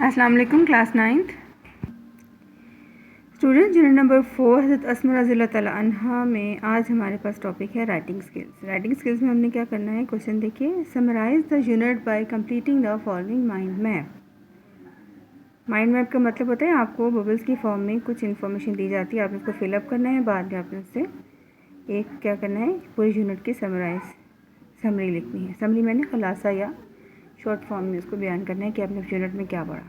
अस्सलाम वालेकुम class 9th student unit number 4 हज़रत अस्मा रज़ियल्लाहु ताला अन्हा में आज हमारे पास टॉपिक है राइटिंग स्किल्स। राइटिंग स्किल्स में हमने क्या करना है, क्वेश्चन देखिए। Summarise the unit by completing the following mind map. Mind map का मतलब होता है आपको बबल्स की फॉर्म में कुछ इन्फॉर्मेशन दी जाती है, आपने उसको फिलअप करना है, बाद में आपने उससे एक क्या करना है, पूरी यूनिट की समरी लिखनी है। समरी मैंने खुलासा या शॉर्ट फॉर्म में उसको बयान करना है कि आपने यूनिट में क्या पढ़ा।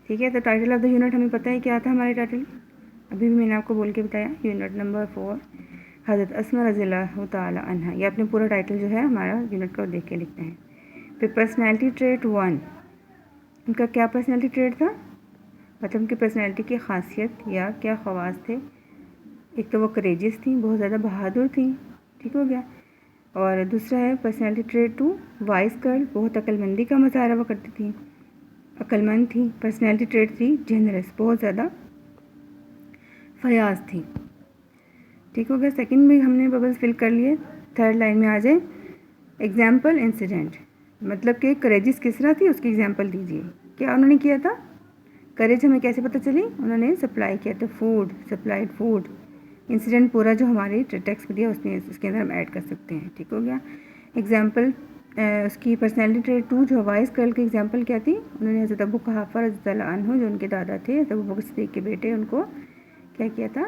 ठीक है, तो टाइटल ऑफ द यूनिट हमें पता है क्या था हमारे टाइटल, अभी भी मैंने आपको बोल के बताया। यूनिट नंबर 4 हज़रत अस्मा रज़ियल्लाहु ताला अन्हा, ये अपने पूरा टाइटल जो है हमारा यूनिट का देख के लिखते हैं। फिर पर्सनैलिटी ट्रेट 1, उनका क्या पर्सनैलिटी ट्रेट था, मतलब उनकी पर्सनैलिटी की खासियत या क्या ख़वास थे। एक तो वो करेजियस थी, बहुत ज़्यादा बहादुर थी, ठीक हो गया। और दूसरा है पर्सनैलिटी ट्रेट 2 वाइस गर्ल, बहुत अक्लमंदी का मुजाहरा वो करती थी, अक्लमंद थी। पर्सनैलिटी ट्रेट 3 जेनरस, बहुत ज़्यादा फयाज थी, ठीक हो गया। सेकंड में हमने बबल्स फिल कर लिए। थर्ड लाइन में आ जाए एग्जाम्पल इंसिडेंट, मतलब कि करेजिस किस तरह थी उसकी एग्जाम्पल दीजिए। क्या उन्होंने किया था, करेज हमें कैसे पता चली, उन्होंने सप्लाई किया था फूड, सप्लाइड फूड। इंसिडेंट पूरा जो हमारे टेक्स्ट में दिया उसमें उसके अंदर हम ऐड कर सकते हैं, ठीक हो गया। एग्जाम्पल उसकी पर्सनैलिटी ट्रेट 2 जो वाइस गर्ल की एग्जाम्पल क्या थी, उन्होंने हज़रत अबू कुहाफा रज़ियल्लाहु अन्हु जो उनके दादा थे, हज़रत अबू बकर सिद्दीक़ के बेटे, उनको क्या किया था,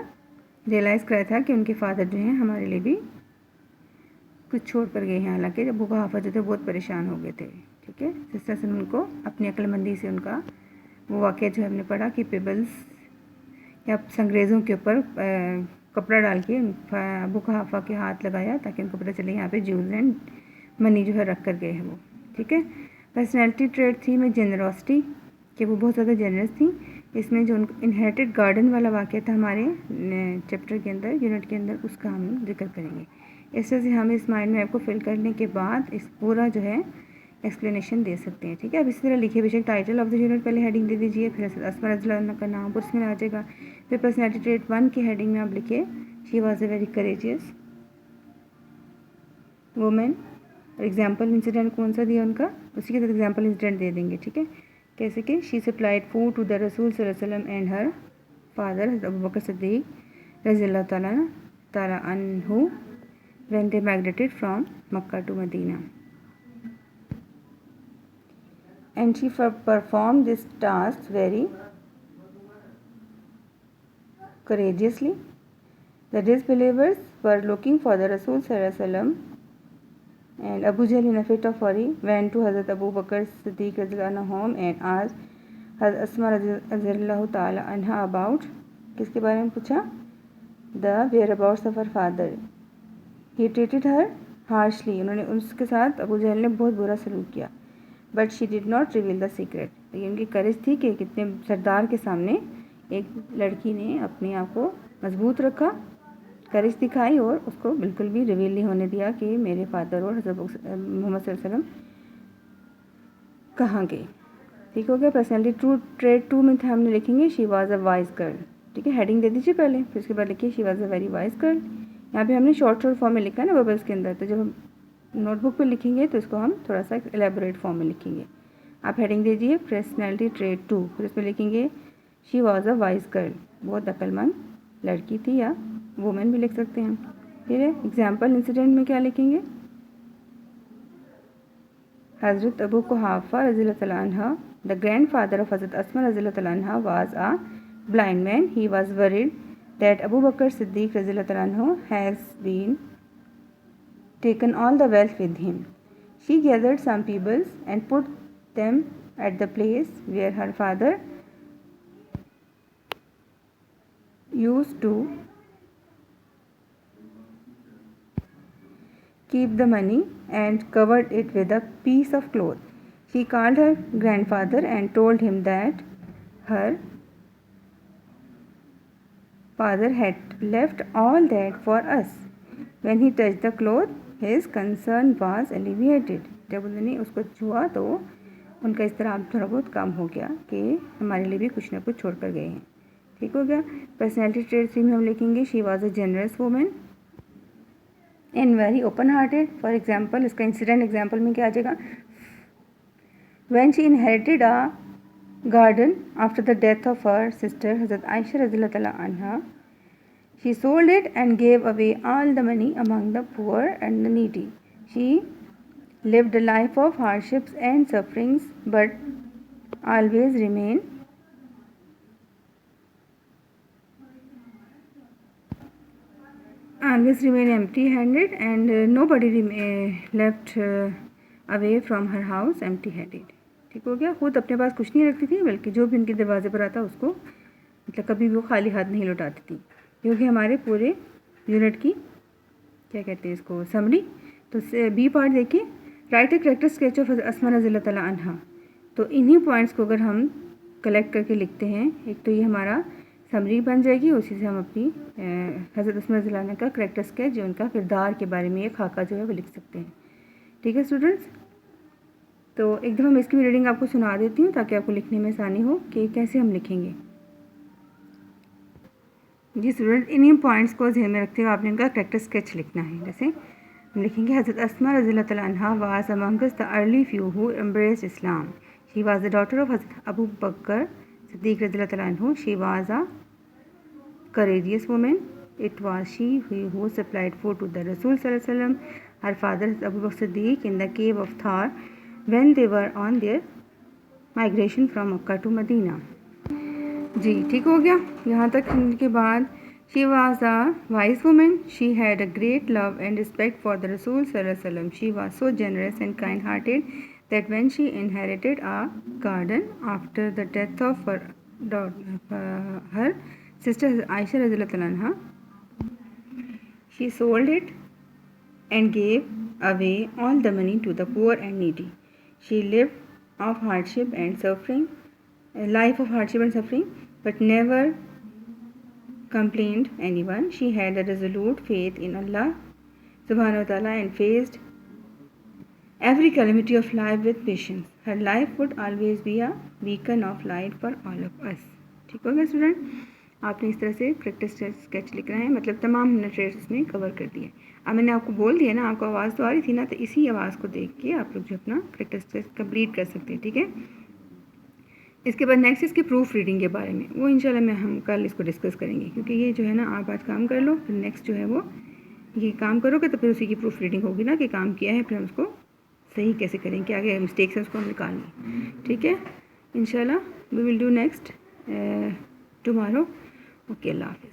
रियलाइज़ कराया था कि उनके फादर जो हैं हमारे लिए भी कुछ छोड़ कर गए हैं। हालांकि अबू कुहाफा जो थे बहुत परेशान हो गए थे, ठीक है। जिस तरह से उनको अपनी अक्लमंदी से उनका वो वाक़या जो हमने पढ़ा कि पेबल्स या अंग्रेज़ों के ऊपर कपड़ा डाल के अबू कुहाफा के हाथ लगाया ताकि उनको पता चले यहाँ पे ज्यूज़ एंड मनी जो है रख कर गए हैं वो, ठीक है। पर्सनैलिटी ट्रेट थी में जेनरोसिटी, कि वो बहुत ज़्यादा जेनरस थी। इसमें जो इनहेरिटेड गार्डन वाला वाक़या था हमारे चैप्टर के अंदर, यूनिट के अंदर, उसका हम जिक्र करेंगे। इस तरह से हम इस माइंड मैप को फिल करने के बाद इस पूरा जो है एक्सप्लेनेशन दे सकते हैं, ठीक है। अब इसी तरह लिखिए बेशक टाइटल ऑफ द यूनिट पहले हेडिंग दे दीजिए, फिर अस्मा रज़ियल्लाहु का नाम उसमें आ जाएगा। फिर पर्सनैलिटी ट्रेट 1 की हेडिंग में आप लिखिए she was a very courageous women. Example incident कौन सा दिया उनका, उसी के साथ एग्जाम्पल इंसिडेंट दे देंगे, ठीक है। कैसे कि she supplied food to the रसूल सल्लल्लाहु अलैहि वसल्लम and her father Abu Bakr Siddiq रज़ियल्लाहु ताला अन्हु when they migrated from Makkah to Medina, and she performed this task very courageously. The disbelievers were looking for the Rasul sallallahu alaihi wasallam, and Abu Jahl in a fit of fury went to Hazrat Abu Bakr Siddiq radhiyallahu anhu home and asked Hazrat Asma radhiyallahu ta'ala anha about, किसके बारे में पूछा, the whereabouts of her father. He treated her harshly, उन्होंने उसके साथ अबू जहल ने बहुत बुरा सलूक किया। But she did not reveal the secret, लेकिन उनकी करेज थी कि कितने सरदार के सामने एक लड़की ने अपने आप को मजबूत रखा, करेज दिखाई और उसको बिल्कुल भी रिवील नहीं होने दिया कि मेरे फादर और हज़रत मोहम्मद सल्लल्लाहु अलैहि वसल्लम कहाँ गए, ठीक हो गया। पर्सनैलिटी ट्रेट 2 में हमने लिखेंगे she was a wise girl, ठीक है। हेडिंग दे दीजिए पहले, फिर उसके बाद लिखिए she was a very wise girl. यहाँ पे हमने शॉर्ट फॉर्म में लिखा है ना बबल्स के अंदर, तो जब हम नोटबुक पे लिखेंगे तो इसको हम थोड़ा सा एलेबोरेट फॉर्म में लिखेंगे। आप हेडिंग दीजिए पर्सनैलिटी ट्रेट 2, फिर इसमें लिखेंगे she was a wise girl, बहुत अक्लमंद लड़की थी, या वुमेन भी लिख सकते हैं। फिर एग्जाम्पल इंसिडेंट में क्या लिखेंगे, हज़रत अबू कुहाफा रज़ियल्लाहु ताला अन्हा, द ग्रैंड फादर ऑफ हज़रत अस्मा रज़ियल्लाहु ताला अन्हा was a blind man, he was worried that Abu Bakr Siddiq radhiyallahu anhu has been taken all the wealth with him. She gathered some pebbles and put them at the place where her father used to keep the money and covered it with a piece of cloth. She called her grandfather and told him that her father had left all that for us. When he touched the cloth, his concern was alleviated. जब उन्होंने उसको छुआ तो उनका इस तरह थोड़ा बहुत कम हो गया कि हमारे लिए भी कुछ ना कुछ छोड़ कर गए हैं, ठीक हो गया। पर्सनैलिटी ट्रेट 3 में हम लिखेंगे she was a generous women and very open hearted. For example, इसका इंसिडेंट एग्जाम्पल में क्या आ जाएगा, when she inherited a garden after the death of her sister Hazrat Aisha radhiyallahu ta'ala anha. She sold it and gave away all the money among the poor and the needy. She lived a life of hardships and sufferings, but always remained empty-handed, and nobody left away from her house empty-handed. ठीक हो गया. खुद अपने पास कुछ नहीं रखती थी, बल्कि जो भी उनके दरवाजे पर आता उसको मतलब कभी भी वो खाली हाथ नहीं लौटाती थी. क्योंकि हमारे पूरे यूनिट की क्या कहते हैं इसको समरी. तो बी पार्ट देखिए, right a character sketch of Asma रज़ियल्लाहु ताला अन्हा. तो इन्हीं पॉइंट्स को अगर हम कलेक्ट करके लिखते हैं, एक तो ये हमारा समरी बन जाएगी, उसी से हम अपनी हज़रत अस्मा रज़ियल्लाहु अन्हा का करेक्टर स्केच जो उनका किरदार के बारे में ये खाका जो है वो लिख सकते हैं. ठीक है स्टूडेंट्स. तो एक दफ़ा मैं इसकी भी रीडिंग आपको सुना देती हूँ ताकि आपको लिखने में आसानी हो कि कैसे हम लिखेंगे. जी स्टूडेंट, इन्हीं पॉइंट्स को ध्यान में रखते हुए आपने इनका करेक्टर स्केच लिखना है. जैसे हम लिखेंगे, हज़रत अस्मा रज़ियल्लाहु ताला अन्हा was amongst the early few who embraced Islam. She was the daughter of हज़रत अबू बकर सिद्दीक़ रज़ियल्लाहु ताला अन्हु. She was a courageous woman. It was she who supplied food to the Rasul sallallahu alaihi wasallam, her father Abu Bakr Siddiq, in the cave of Thar when they were on their migration from Makkah to Medina. जी ठीक हो गया यहाँ तक. के बाद she was a wise woman. She had a great love and respect for the Rasul sallallahu alaihi wasallam. She was so generous and kind-hearted that when she inherited a garden after the death of her sister Aisha radhiyallahu ta'ala anha, she sold it and gave away all the money to the poor and needy. She lived of hardship and suffering, a life of hardship and suffering, but never complained anyone. She had a resolute faith in Allah subhanahu wa ta'ala and faced every calamity of life with patience. Her life would always be a beacon of light for all of us. ठीक हो गया student. आपने इस तरह से character sketch लिखना है, मतलब तमाम हमने ट्रेड्स इसमें कवर कर दिए. अब मैंने आपको बोल दिया ना, आपको आवाज़ तो आ रही थी ना, तो इसी आवाज़ को देख के आप लोग जो अपना करेक्टर स्केच कंप्लीट कर सकते हैं. ठीक है. इसके बाद नेक्स्ट इसकी प्रूफ रीडिंग के बारे में वो इंशाल्लाह मैं हम कल इसको डिस्कस करेंगे, क्योंकि ये जो है ना आप आज काम कर लो, फिर नेक्स्ट जो है वो ये काम करोगे तो फिर उसी की प्रूफ रीडिंग होगी ना कि काम किया है, फिर हम उसको सही कैसे करें, क्या क्या मिस्टेक्स है उसको हम निकालेंगे. ठीक है. इंशाल्लाह we will do next tomorrow. Okay, अल्लाह हाफ़िज़.